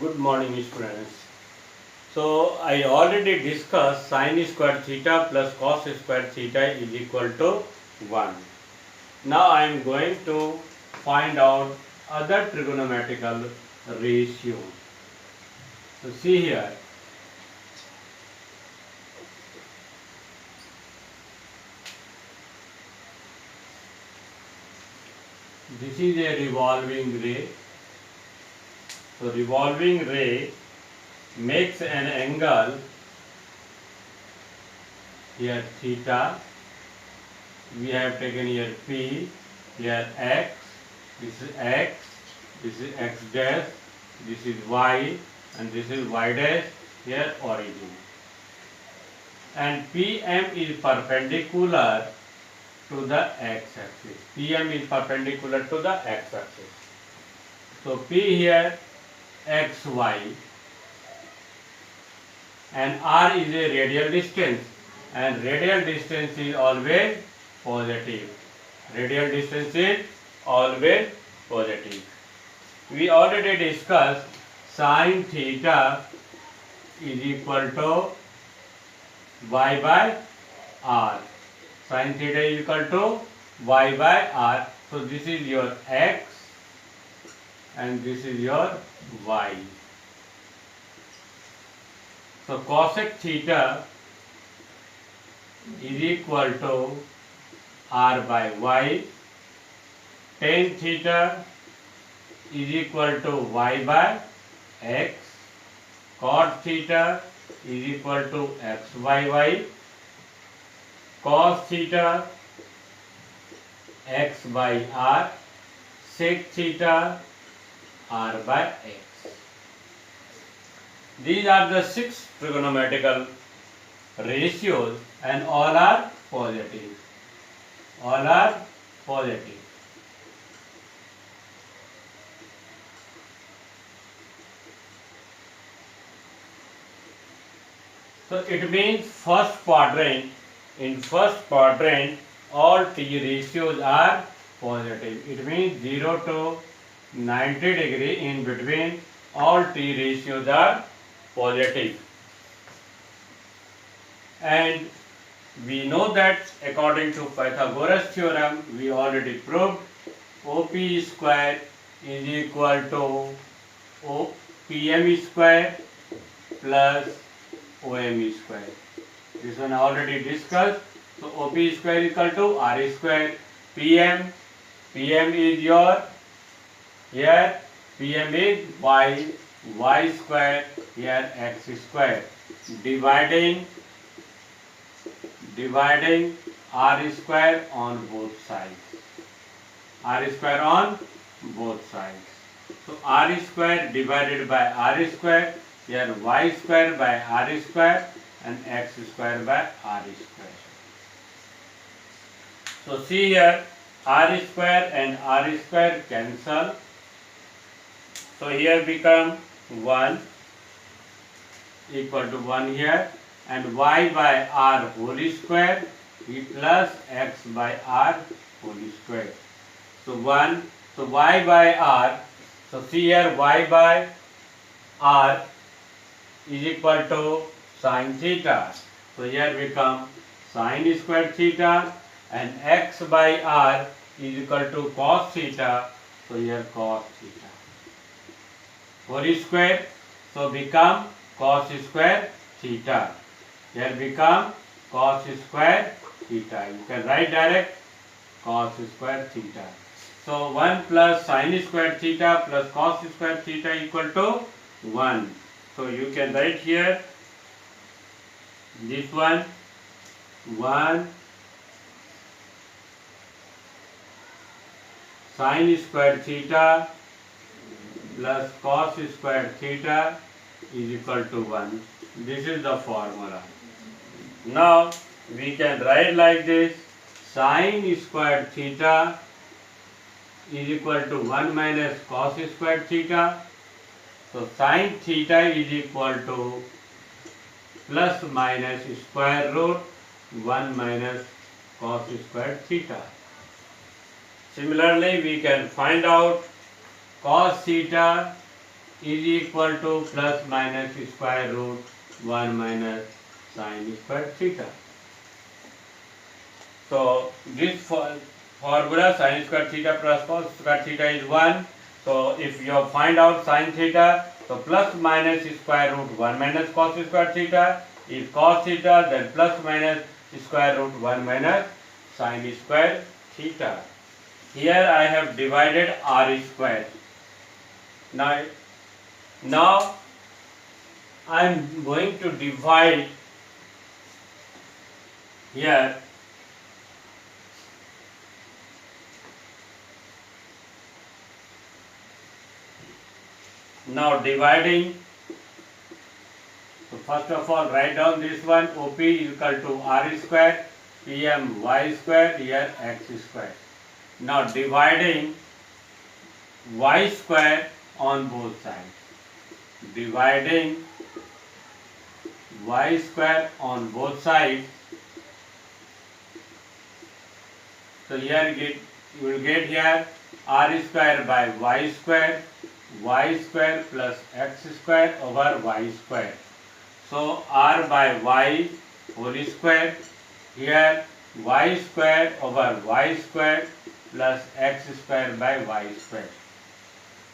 Good morning, students. So I already discussed sin square theta plus cos square theta is equal to 1. Now I am going to find out other trigonometrical ratio. So see here. This is a revolving ray. So revolving ray makes an angle here theta. We have taken here P, here X, this is X, this is X dash, this is Y, and this is Y dash, here origin. And PM is perpendicular to the X axis. PM is perpendicular to the X axis. So P here XY, and R is a radial distance, and radial distance is always positive. Radial distance is always positive. We already discussed sin theta is equal to y by r. Sin theta is equal to y by r. So this is your x and this is your y. So cosec theta is equal to r by y. Tan theta is equal to y by x. Cot theta is equal to x by y. Cos theta x by r. Sec theta r by x. These are the 6 trigonometrical ratios and all are positive. All are positive. So it means in first quadrant all t ratios are positive. It means 0 to 90 degree in between all t ratios are positive. And we know that according to Pythagoras theorem, we already proved OP square is equal to PM square plus OM square. This one already discussed. So OP square is equal to R square. PM is your here PM is y square, here x square. Dividing r square on both sides. R square on both sides. So r square divided by r square, here y square by r square and x square by r square. So see here r square and r square cancel. So here become 1 equal to 1 here, and y by r whole square plus x by r whole square. So 1, so y by r, so see here y by r is equal to sin theta. So here become sin square theta, and x by r is equal to cos theta. So here cos theta. Whole square, so become cos square theta. Here become cos square theta. You can write direct cos square theta. So 1 plus sin square theta plus cos square theta equal to 1. So you can write here this one 1 sin square theta plus cos square theta is equal to 1. This is the formula. Now we can write like this: sin square theta is equal to 1 minus cos square theta. So sin theta is equal to plus minus square root 1 minus cos square theta. Similarly, we can find out cos theta is equal to plus minus square root 1 minus sin square theta. So this formula sin square theta plus cos square theta is 1. So if you find out sin theta, so plus minus square root 1 minus cos square theta is cos theta, then plus minus square root 1 minus sin square theta. Here I have divided r square. Now I am going to divide here now dividing. So first of all write down this one, OP is equal to r square, PM y square, here x square. Now dividing y square on both sides. Dividing y square on both sides. So here you will get here r square by y square plus x square over y square. So r by y whole square, here y square over y square plus x square by y square.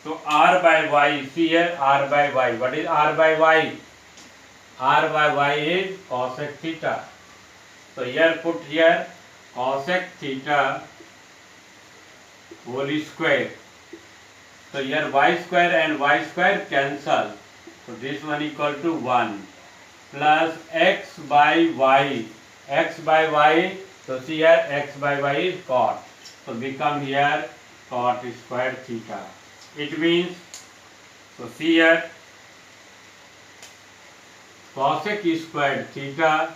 So r by y, see here r by y. What is r by y? R by y is cosec theta. So here put here cosec theta whole square. So here y square and y square cancel. So this one equal to 1 plus x by y. X by y, so see here x by y is cot. So become here cot square theta. It means, so see here cosec squared theta,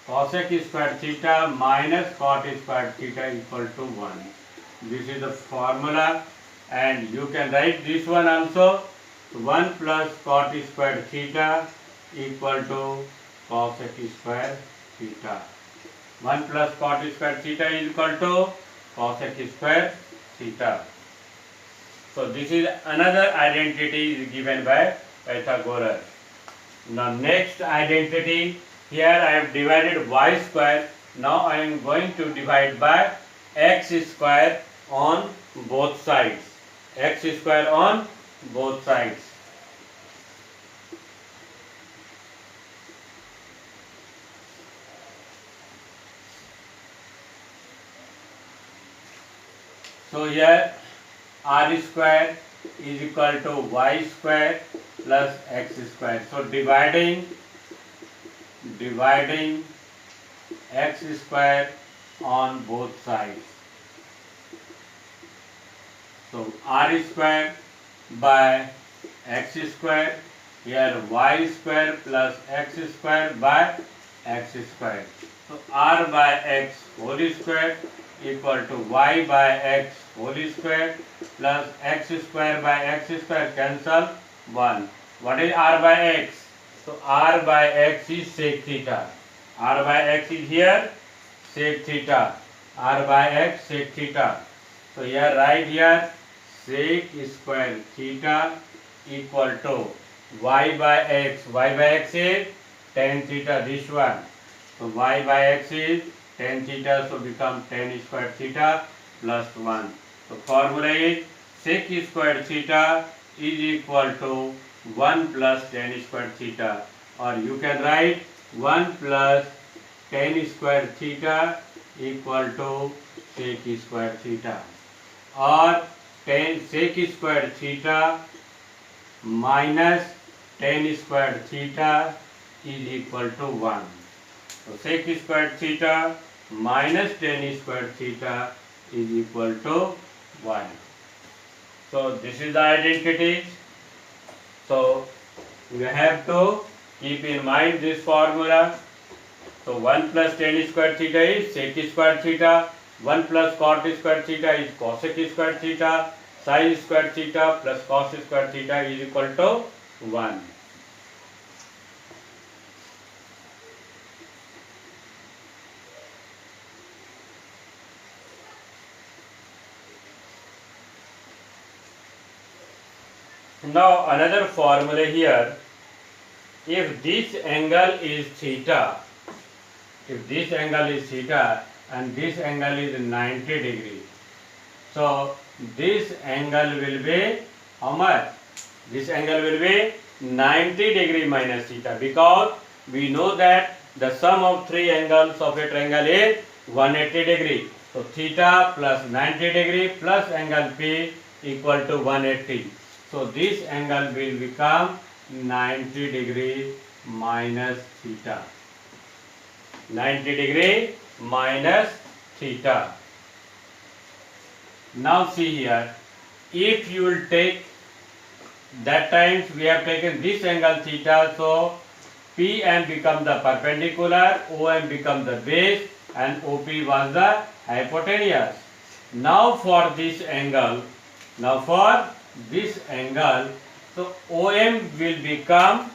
cosec squared theta minus cot squared theta equal to 1. This is the formula, and you can write this one also. 1 plus cot squared theta equal to cosec square theta. 1 plus cot squared theta is equal to cosec square theta. So this is another identity is given by Pythagoras. Now next identity, here I have divided y square. Now I am going to divide by x square on both sides. X square on both sides. So here r square is equal to y square plus x square. So dividing x square on both sides. So r square by x square, here y square plus x square by x square. So r by x whole square equal to y by x whole square plus x square by x square cancel 1. What is r by x? So r by x is sec theta. R by x is here sec theta. R by x sec theta. So here write here sec square theta equal to y by x. Y by x is tan theta, this one. So y by x is tan theta, so become tan square theta plus 1. So formula is sec square theta is equal to 1 plus tan square theta, or you can write 1 plus tan square theta equal to sec square theta, or tan sec square theta minus tan square theta is equal to 1. So sec square theta minus tan square theta is equal to 1. So this is the identity. So you have to keep in mind this formula. So 1 plus tan square theta is sec square theta, 1 plus cot square theta is cosec square theta, sin square theta plus cos square theta is equal to 1. Now another formula here, if this angle is theta, if this angle is theta and this angle is 90 degree, so this angle will be how much? This angle will be 90 degree minus theta, because we know that the sum of three angles of a triangle is 180 degree. So theta plus 90 degree plus angle P equal to 180. So this angle will become 90 degree minus theta. 90 degree minus theta. Now see here, if you will take, that times we have taken this angle theta, so PM become the perpendicular, OM become the base, and OP was the hypotenuse. Now for this angle, so OM will become,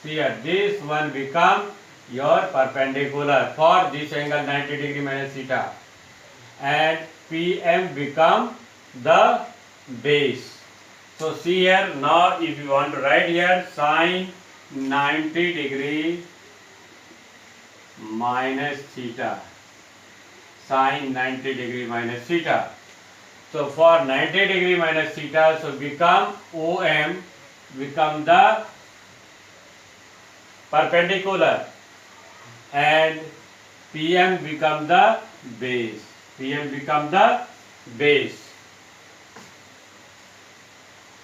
here this one become your perpendicular for this angle 90 degree minus theta, and PM become the base. So see here, now if you want to write here sine 90 degree minus theta, sine 90 degree minus theta. So for 90 degree minus theta, so become OM become the perpendicular and PM become the base. PM become the base.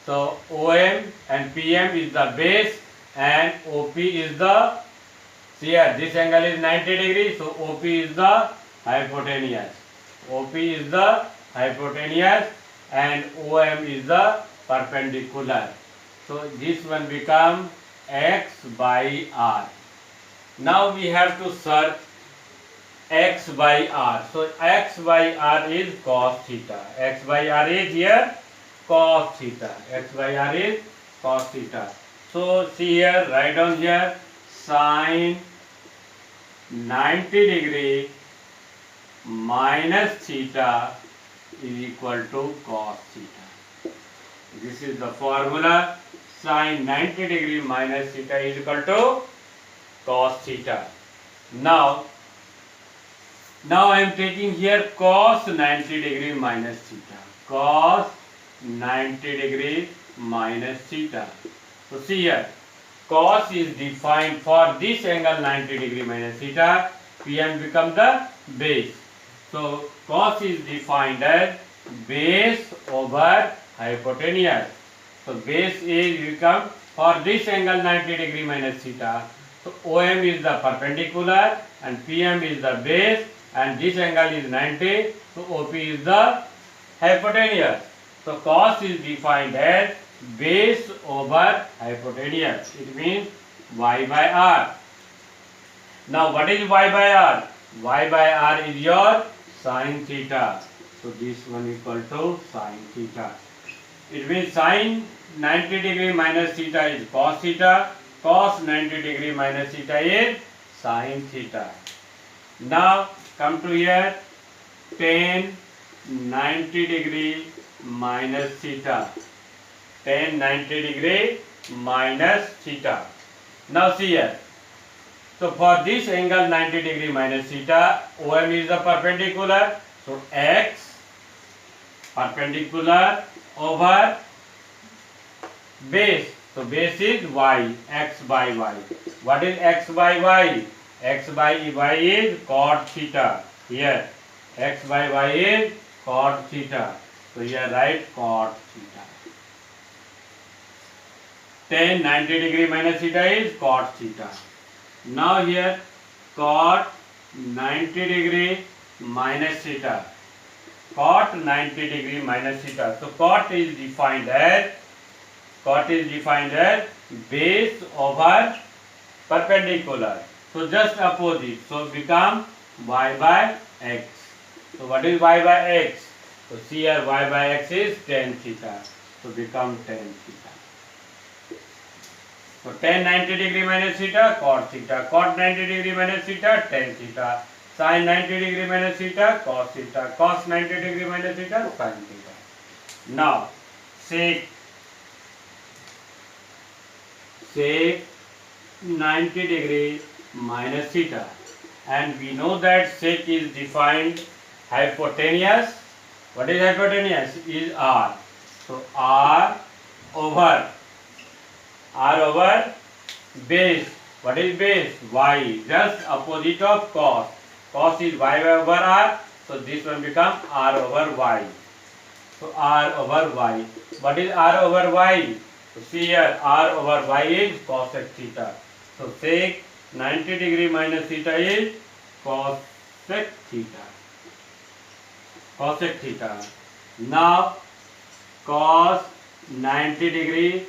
So OM and PM is the base and OP is the, see here, this angle is 90 degrees, so OP is the hypotenuse. OP is the hypotenuse and OM is the perpendicular. So this one become X by R. Now we have to search X by R. So X by R is cos theta. X by R is here cos theta. X by R is cos theta. So see here, write down here sine 90 degree minus theta is equal to cos theta. This is the formula. Sine 90 degree minus theta is equal to cos theta. Now I am taking here cos 90 degree minus theta. Cos 90 degree minus theta. So see here, cos is defined for this angle 90 degree minus theta. PM become the base. So cos is defined as base over hypotenuse. So base is become for this angle 90 degree minus theta. So OM is the perpendicular and PM is the base and this angle is 90. So OP is the hypotenuse. So cos is defined as base over hypotenuse. It means Y by R. Now what is Y by R? Y by R is your sin theta. So this one equal to sin theta. It means sin 90 degree minus theta is cos theta. Cos 90 degree minus theta is sin theta. Now come to here, tan 90 degree minus theta. Tan 90 degree minus theta. Now see here. So for this angle 90 degree minus theta, OM is the perpendicular. So X perpendicular over base. So base is Y, X by Y. What is X by Y? X by Y is cot theta. Here X by Y is cot theta. So here write cot theta. Tan 90 degree minus theta is cot theta. Now here cot 90 degree minus theta. Cot 90 degree minus theta. So cot is defined as base over perpendicular. So just opposite. So become Y by X. So what is Y by X? So see here Y by X is tan theta. So become tan theta. So tan 90 degree minus theta, cot theta. Cot 90 degree minus theta, tan theta. Sin 90 degree minus theta, cos theta. Cos 90 degree minus theta, sin theta. Now sec 90 degree minus theta, and we know that sec is defined hypotenuse. What is hypotenuse? Is r. So r over base. What is base? Y. Just opposite of cos. Cos is y over r. So this one becomes r over y. So r over y. What is r over y? So see here, r over y is cosec theta. So sec 90 degree minus theta is cosec theta. Cosec theta. Now cos 90 degree,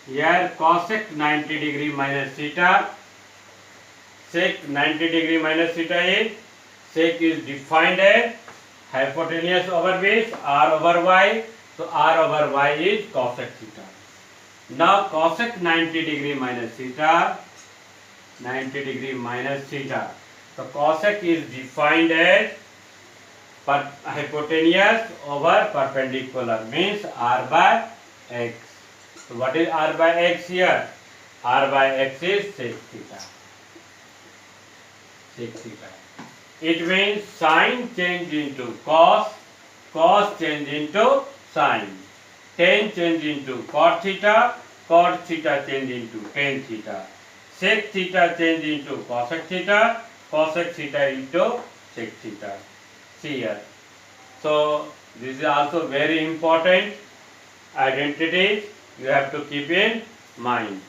here cosec 90 degree minus theta. Sec 90 degree minus theta is, sec is defined as hypotenuse over base r over y. So r over y is cosec theta. Now cosec 90 degree minus theta, 90 degree minus theta. So cosec is defined as hypotenuse over perpendicular, means r by x. So what is r by x here? R by x is sec theta. Sec theta. It means sine change into cos, cos change into sine, tan change into cot theta, cot theta change into tan theta, sec theta change into cosec theta, cosec theta into sec theta. See here. So this is also very important identities you have to keep in mind.